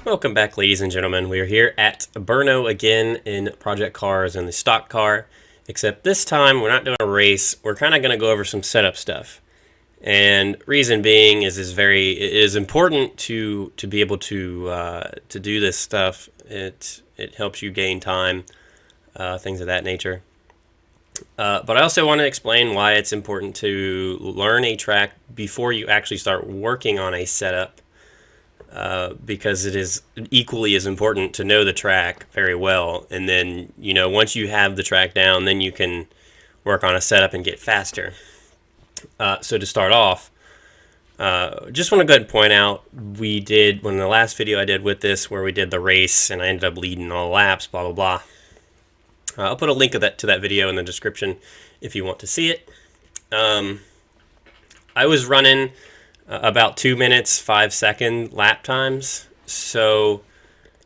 Welcome back, ladies and gentlemen. We are here at Brno again in Project Cars and the stock car, except this time we're not doing a race. We're kind of going to go over some setup stuff. And reason being it is important to be able to do this stuff. It helps you gain time, things of that nature. But I also want to explain why it's important to learn a track before you actually start working on a setup. Because it is equally as important to know the track very well, and then once you have the track down, then you can work on a setup and get faster. So to start off, just want to go ahead and point out we did the last video I did with this, where we did the race and I ended up leading all laps, blah blah blah. I'll put a link to that video in the description if you want to see it. I was running about 2 minutes 5 second lap times. So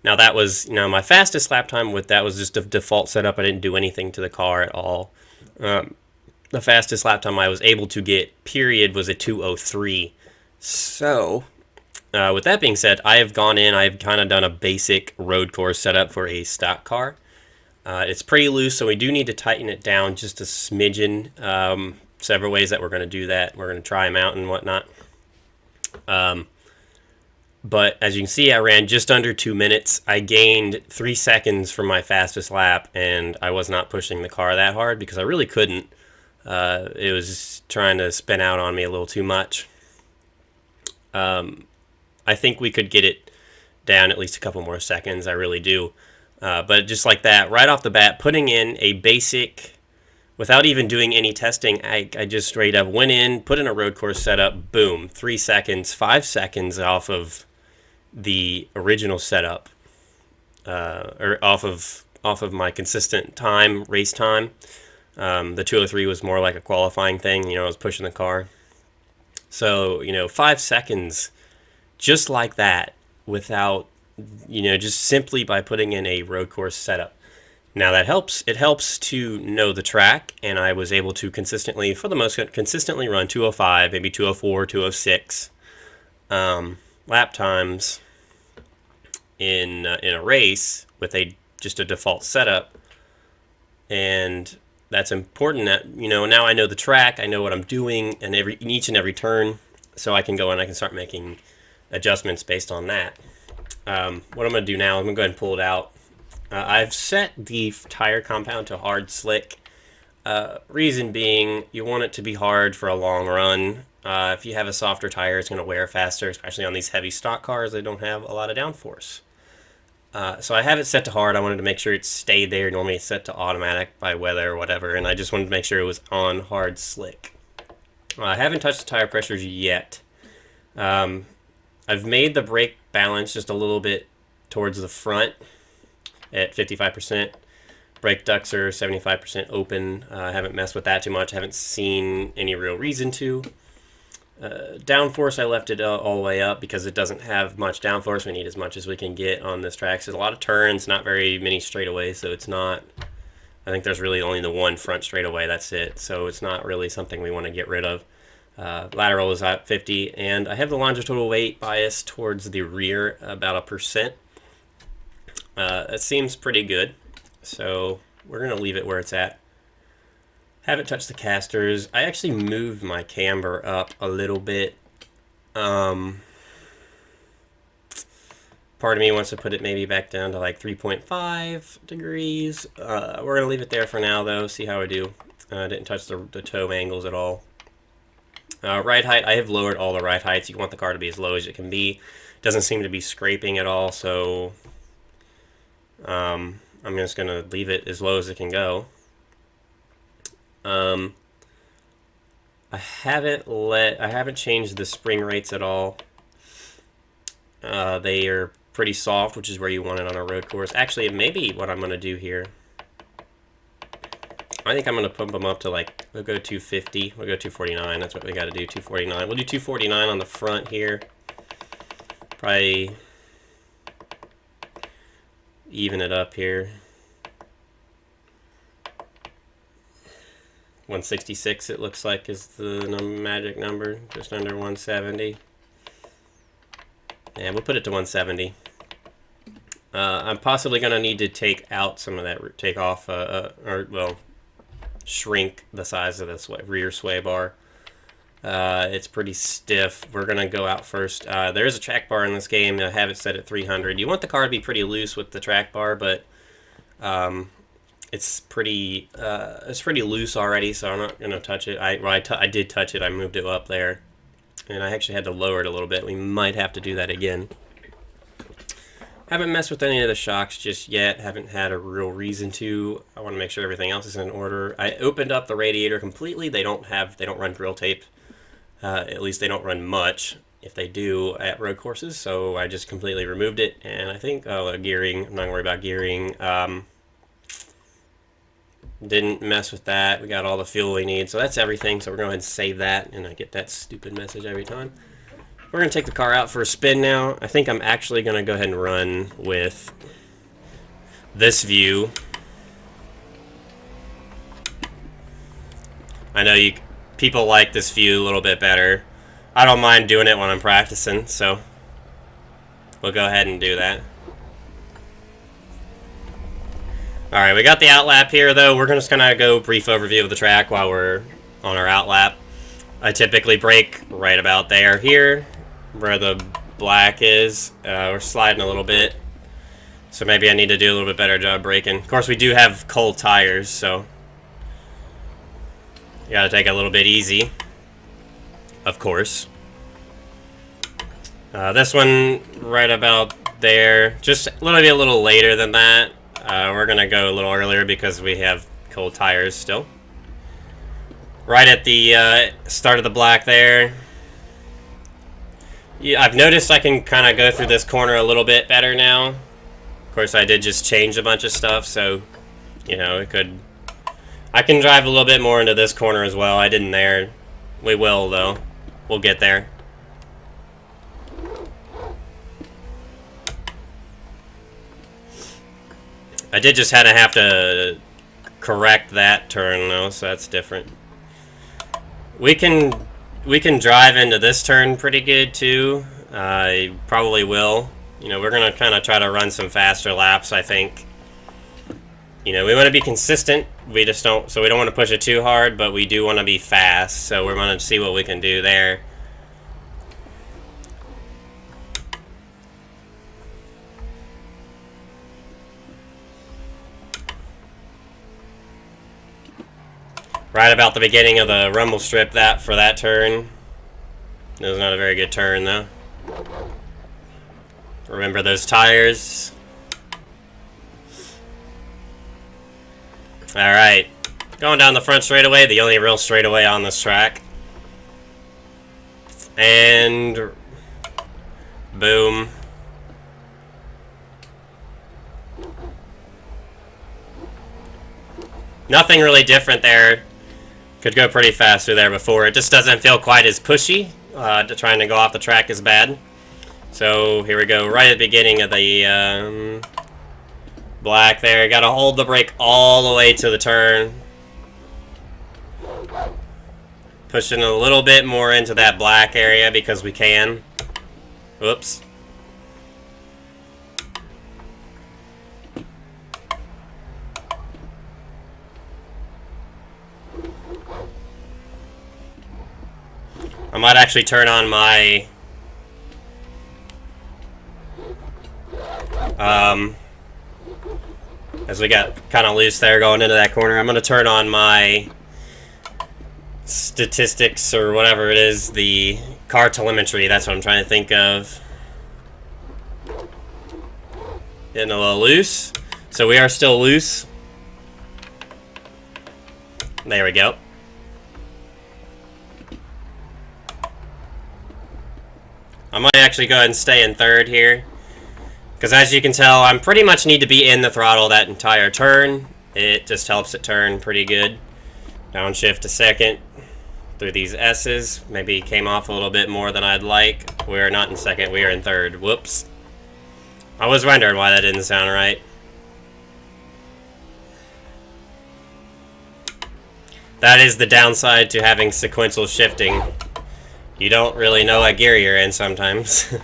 now that was my fastest lap time. That was just a default setup. I didn't do anything to the car at all. The fastest lap time I was able to get period was a 2:03. So with that being said, I've kind of done a basic road course setup for a stock car. It's pretty loose, so we do need to tighten it down just a smidgen. Several ways that we're going to do that. We're going to try them out and whatnot. But as you can see, I ran just under 2 minutes. I gained 3 seconds from my fastest lap, and I was not pushing the car that hard because I really couldn't. It was just trying to spin out on me a little too much. I think we could get it down at least a couple more seconds. I really do. But just like that, right off the bat, putting in a basic, without even doing any testing, I just straight up went in, put in a road course setup, boom, 3 seconds, 5 seconds off of the original setup, or off of my consistent time, race time. The 2:03 was more like a qualifying thing. I was pushing the car. So 5 seconds, just like that, without just simply by putting in a road course setup. Now that helps. It helps to know the track, and I was able to consistently, for the most part, consistently run 2:05, maybe 2:04, 2:06 lap times in a race with just a default setup. And that's important. That now I know the track, I know what I'm doing, and in each and every turn, so I can go and I can start making adjustments based on that. What I'm going to do now, I'm going to go ahead and pull it out. I've set the tire compound to hard slick. Reason being, you want it to be hard for a long run. If you have a softer tire, it's going to wear faster, especially on these heavy stock cars that don't have a lot of downforce. So I have it set to hard. I wanted to make sure it stayed there. Normally it's set to automatic by weather or whatever, and I just wanted to make sure it was on hard slick. I haven't touched the tire pressures yet. I've made the brake balance just a little bit towards the front at 55%. Brake ducts are 75% open. I haven't messed with that too much. I haven't seen any real reason to. Downforce, I left it all the way up because it doesn't have much downforce. We need as much as we can get on this track. So there's a lot of turns, not very many straightaways, so it's not... I think there's really only the one front straightaway, that's it. So it's not really something we want to get rid of. Lateral is at 50, and I have the longitudinal weight bias towards the rear about 1%. That seems pretty good, so we're going to leave it where it's at. Haven't touched the casters. I actually moved my camber up a little bit. Part of me wants to put it maybe back down to like 3.5 degrees. We're going to leave it there for now, though, see how I do. Didn't touch the toe angles at all. Ride height, I have lowered all the ride heights. You want the car to be as low as it can be. Doesn't seem to be scraping at all, so I'm just going to leave it as low as it can go. I haven't changed the spring rates at all. They are pretty soft, which is where you want it on a road course. Actually, maybe what I'm going to do here, I think I'm going to pump them up to we'll go 250, we'll go 249, that's what we got to do, 249. We'll do 249 on the front here. Probably even it up here. 166 it looks like is the magic number, just under 170. And we'll put it to 170. I'm possibly going to need to take out some of that, take off, or, well, shrink the size of this rear sway bar. It's pretty stiff. We're going to go out first. There is a track bar in this game. I have it set at 300. You want the car to be pretty loose with the track bar, but it's pretty loose already, so I'm not going to touch it. I did touch it. I moved it up there, and I actually had to lower it a little bit. We might have to do that again. Haven't messed with any of the shocks just yet. Haven't had a real reason to. I want to make sure everything else is in order. I opened up the radiator completely. They don't run grill tape. At least they don't run much. If they do at road courses, so I just completely removed it. And I think gearing. I'm not gonna worry about gearing. Didn't mess with that. We got all the fuel we need, so that's everything. So we're going to go ahead and save that, and I get that stupid message every time. We're going to take the car out for a spin now. I think I'm actually going to go ahead and run with this view. I know people like this view a little bit better. I don't mind doing it when I'm practicing, so we'll go ahead and do that. Alright, we got the outlap here, though. We're just going to go brief overview of the track while we're on our outlap. I typically brake right about there. Here, where the black is, we're sliding a little bit. So maybe I need to do a little bit better job braking. Of course, we do have cold tires, so you gotta take it a little bit easy. Of course. This one, right about there. Just a little later than that. We're gonna go a little earlier because we have cold tires still. Right at the start of the black there. Yeah, I've noticed I can kind of go through this corner a little bit better now. Of course, I did just change a bunch of stuff, so, you know, I can drive a little bit more into this corner as well. I didn't there. We will, though. We'll get there. I did just have to correct that turn, though, so that's different. We can drive into this turn pretty good, too. I probably will. You know, we're going to kind of try to run some faster laps, I think. You know, we want to be consistent. We just don't, so we don't want to push it too hard, but we do want to be fast, so we're going to see what we can do there. Right about the beginning of the rumble strip for that turn. It was not a very good turn, though. Remember those tires. Alright. Going down the front straightaway, the only real straightaway on this track. And boom. Nothing really different there. Could go pretty fast through there before. It just doesn't feel quite as pushy. Trying to go off the track is bad. So here we go, right at the beginning of the black there. Got to hold the brake all the way to the turn. Pushing a little bit more into that black area because we can. Whoops. I might actually turn on my as we got kind of loose there going into that corner, I'm going to turn on my statistics or whatever it is, the car telemetry. That's what I'm trying to think of. Getting a little loose. So we are still loose. There we go. I might actually go ahead and stay in third here. Because as you can tell, I pretty much need to be in the throttle that entire turn. It just helps it turn pretty good. Downshift to second through these S's. Maybe came off a little bit more than I'd like. We're not in second, we are in third. Whoops. I was wondering why that didn't sound right. That is the downside to having sequential shifting. You don't really know what gear you're in sometimes.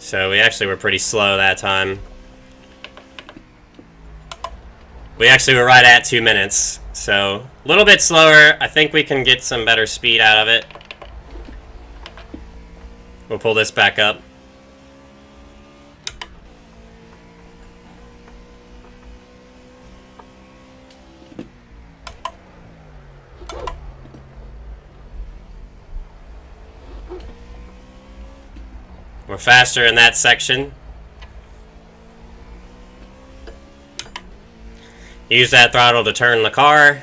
So we actually were pretty slow that time. We actually were right at 2 minutes. So a little bit slower. I think we can get some better speed out of it. We'll pull this back up. We're faster in that section. Use that throttle to turn the car.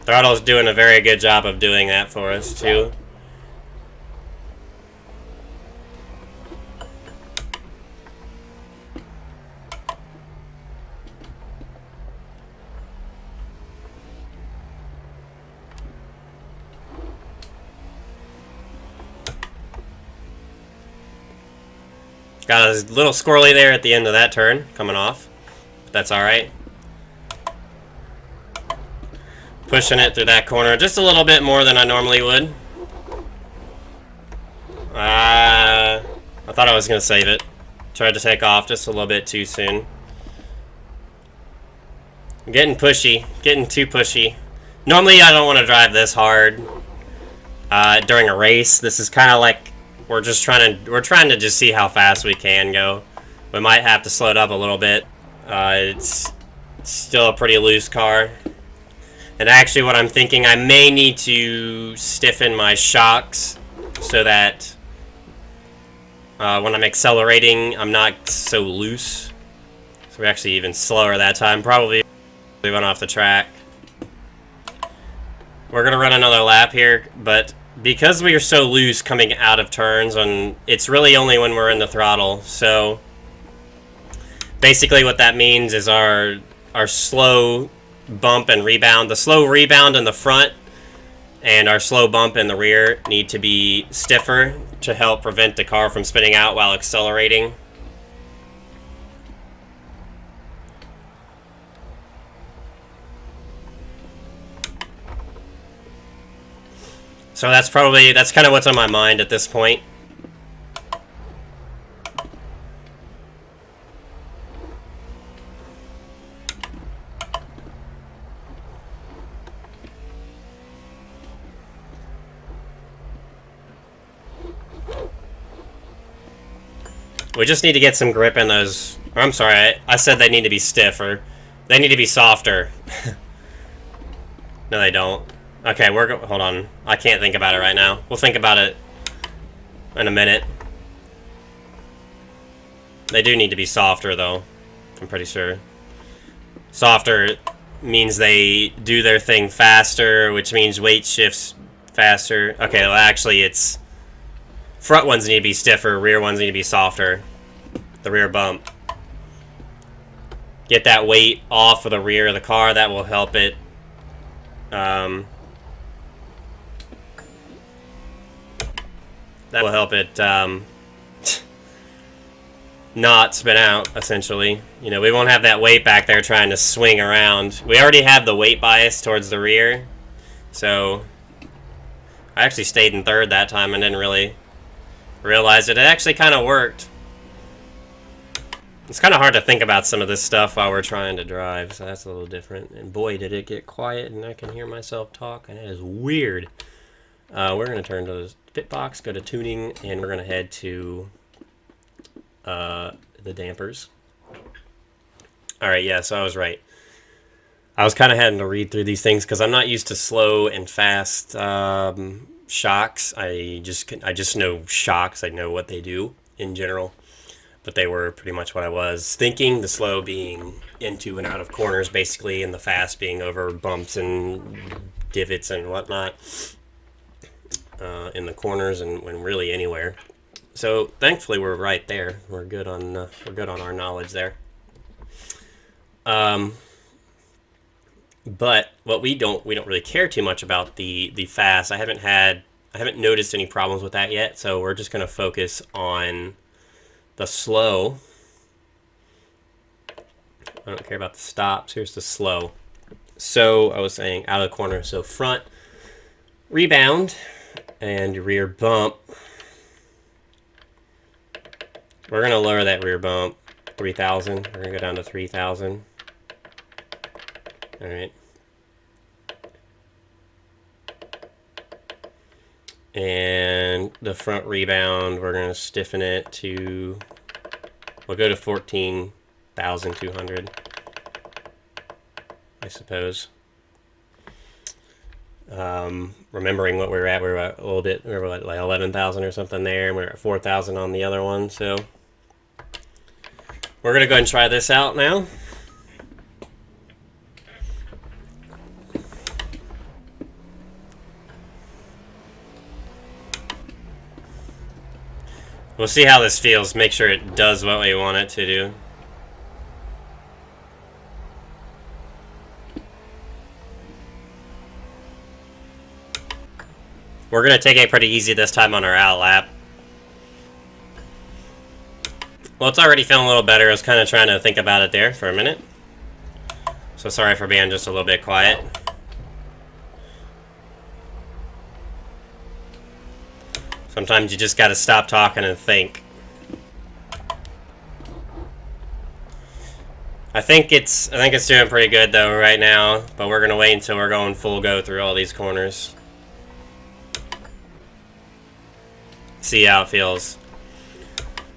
Throttle's doing a very good job of doing that for us, too. Got a little squirrely there at the end of that turn, coming off. But that's alright. Pushing it through that corner just a little bit more than I normally would. I thought I was going to save it. Tried to take off just a little bit too soon. Getting pushy. Getting too pushy. Normally I don't want to drive this hard during a race. This is kind of like we're trying to just see how fast we can go. We might have to slow it up a little bit. It's still a pretty loose car. And actually what I'm thinking, I may need to stiffen my shocks so that when I'm accelerating, I'm not so loose. So we're actually even slower that time. Probably went off the track. We're going to run another lap here, but because we are so loose coming out of turns, and it's really only when we're in the throttle. So basically what that means is our slow bump and rebound, the slow rebound in the front and our slow bump in the rear need to be stiffer to help prevent the car from spinning out while accelerating. So that's kind of what's on my mind at this point. We just need to get some grip in those. Or I'm sorry, I said they need to be stiffer. They need to be softer. No, they don't. Okay, hold on. I can't think about it right now. We'll think about it in a minute. They do need to be softer, though. I'm pretty sure. Softer means they do their thing faster, which means weight shifts faster. Okay, well, actually, it's front ones need to be stiffer, rear ones need to be softer. The rear bump. Get that weight off of the rear of the car. That will help it. That will help it not spin out, essentially. You know, we won't have that weight back there trying to swing around. We already have the weight bias towards the rear. So I actually stayed in third that time and didn't really realize it. It actually kind of worked. It's kind of hard to think about some of this stuff while we're trying to drive, so that's a little different. And boy, did it get quiet and I can hear myself talk, and it is weird. We're going to turn to the pit box, go to tuning, and we're going to head to the dampers. Alright, yeah, so I was right. I was kind of having to read through these things because I'm not used to slow and fast shocks. I just know shocks. I know what they do in general. But they were pretty much what I was thinking. The slow being into and out of corners, basically, and the fast being over bumps and divots and whatnot in the corners and when really anywhere. So thankfully, we're right there. We're good on our knowledge there. But what we don't really care too much about the fast. I haven't noticed any problems with that yet. So we're just going to focus on the slow. I don't care about the stops. Here's the slow. So I was saying out of the corner. So front rebound and rear bump. We're going to lower that rear bump 3,000. We're going to go down to 3,000. All right. And the front rebound, we're going to stiffen it to, we'll go to 14,200, I suppose. Remembering what we were at a little bit, we were at like 11,000 or something there, and we were at 4,000 on the other one, so we're going to go ahead and try this out now. We'll see how this feels, make sure it does what we want it to do. We're going to take it pretty easy this time on our out lap. Well, it's already feeling a little better. I was kind of trying to think about it there for a minute. So sorry for being just a little bit quiet. Sometimes you just got to stop talking and think. I think it's doing pretty good though right now, but we're gonna wait until we're going full go through all these corners. See how it feels.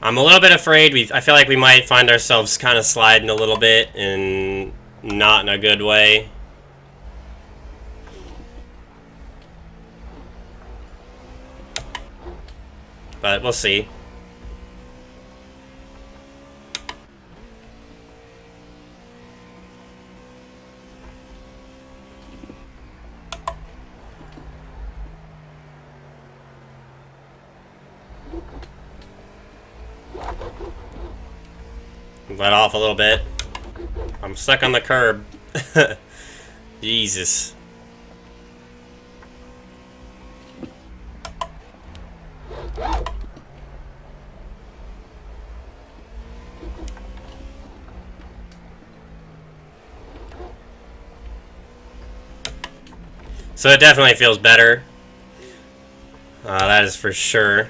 I'm a little bit afraid. I feel like we might find ourselves kind of sliding a little bit, and not in a good way. But we'll see. Let off a little bit. I'm stuck on the curb. Jesus. So it definitely feels better. That is for sure.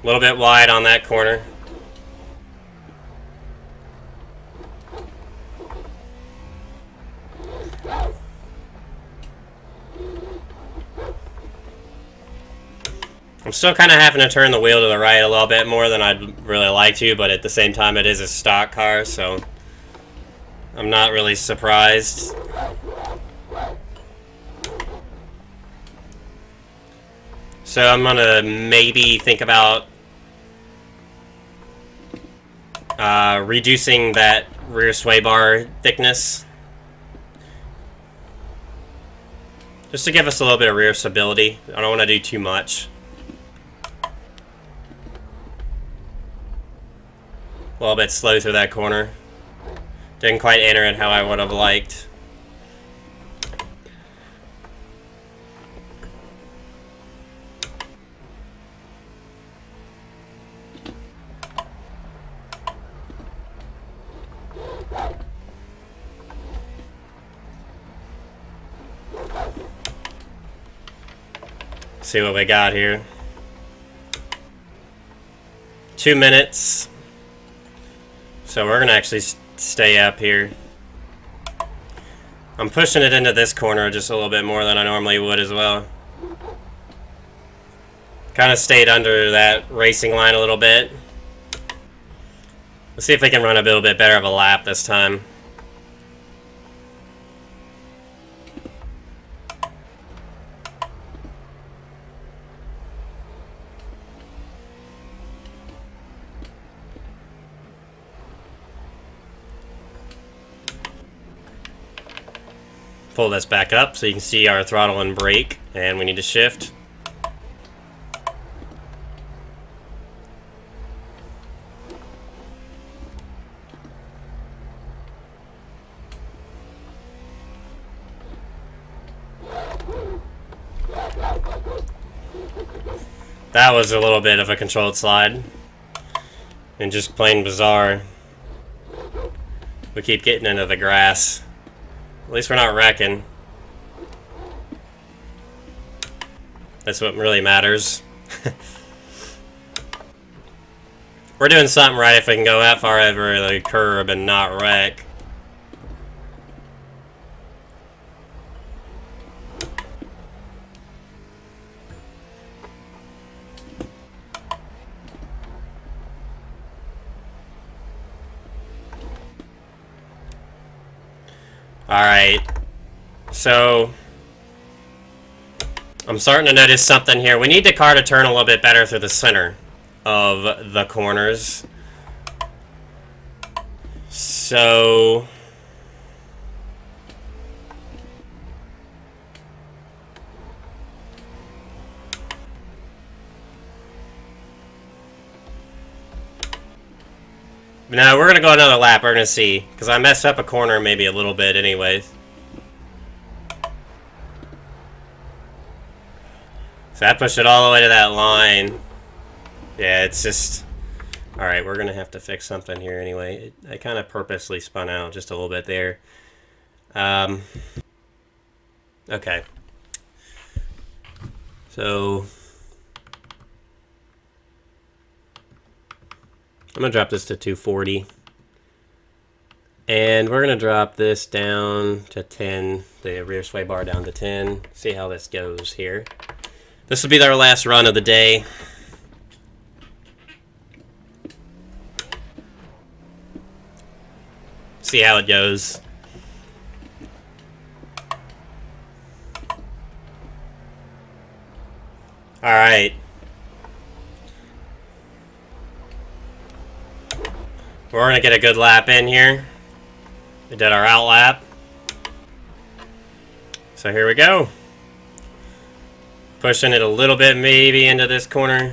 A little bit wide on that corner. I'm still kind of having to turn the wheel to the right a little bit more than I'd really like to, but at the same time it is a stock car, so I'm not really surprised. So I'm gonna maybe think about reducing that rear sway bar thickness, just to give us a little bit of rear stability. I don't want to do too much. A little bit slow through that corner. Didn't quite enter it how I would have liked. See what we got here. 2 minutes. So we're going to actually stay up here. I'm pushing it into this corner just a little bit more than I normally would as well. Kind of stayed under that racing line a little bit. Let's see if we can run a little bit better of a lap this time. Pull this back up so you can see our throttle and brake, and we need to shift. That was a little bit of a controlled slide. And just plain bizarre, we keep getting into the grass. At least we're not wrecking. That's what really matters. We're doing something right if we can go that far over the curb and not wreck. Alright, so I'm starting to notice something here. We need the car to turn a little bit better through the center of the corners. So now we're gonna go another lap. We're gonna see, because I messed up a corner maybe a little bit anyways. So that pushed it all the way to that line. Yeah, it's just... Alright, we're going to have to fix something here anyway. I kind of purposely spun out just a little bit there. Okay. So... I'm going to drop this to 240. And we're going to drop this down to 10. The rear sway bar down to 10. See how this goes here. This will be our last run of the day. See how it goes. Alright. We're going to get a good lap in here. We did our out lap. So here we go. Pushing it a little bit maybe into this corner.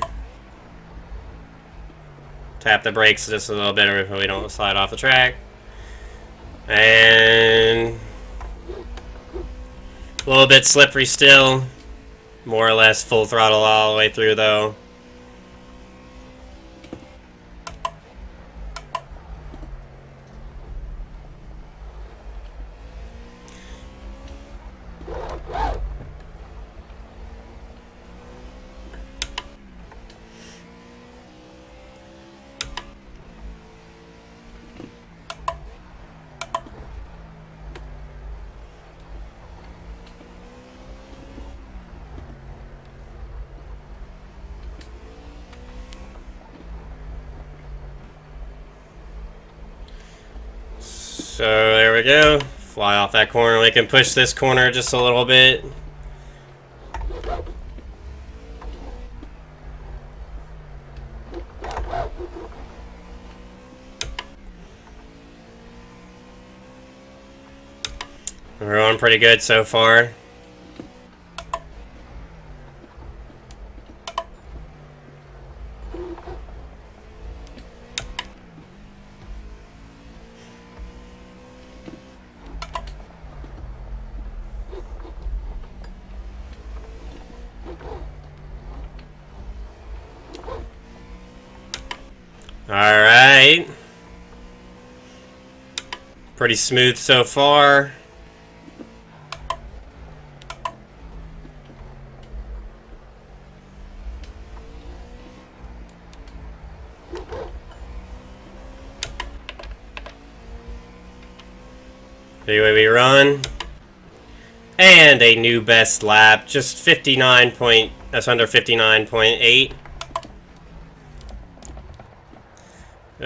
Tap the brakes just a little bit so we don't slide off the track. And a little bit slippery still. More or less full throttle all the way through though. So there we go. Fly off that corner. We can push this corner just a little bit. We're going pretty good so far. Alright. Pretty smooth so far. Anyway, we run. And a new best lap. Just 59 point... That's under 59.8.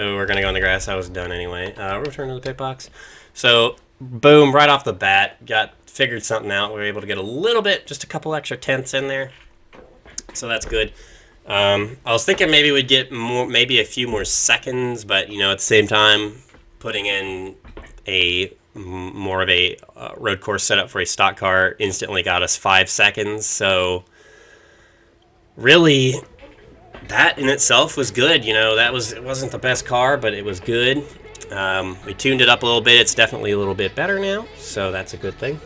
Oh, we're gonna go in the grass. I was done anyway. Return to the pit box. So, boom, right off the bat, figured something out. We were able to get a little bit, just a couple extra tenths in there. So that's good. I was thinking maybe we'd get maybe a few more seconds, but you know, at the same time, putting in a more of a road course setup for a stock car instantly got us 5 seconds. So, really, that in itself was good. You know, it wasn't the best car, but it was good. We tuned it up a little bit. It's definitely a little bit better now, so that's a good thing.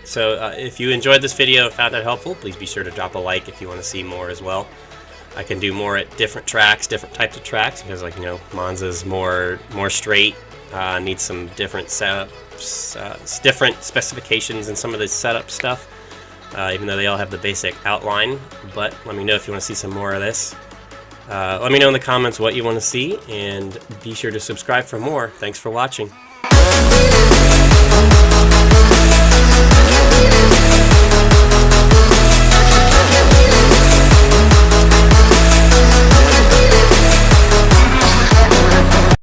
So if you enjoyed this video and found it helpful, please be sure to drop a like if you want to see more as well. I can do more at different tracks, different types of tracks, because like, you know, Monza's more straight, needs some different setups, different specifications and some of the setup stuff, even though they all have the basic outline. But let me know if you want to see some more of this. Let me know in the comments what you want to see, and be sure to subscribe for more. Thanks for watching.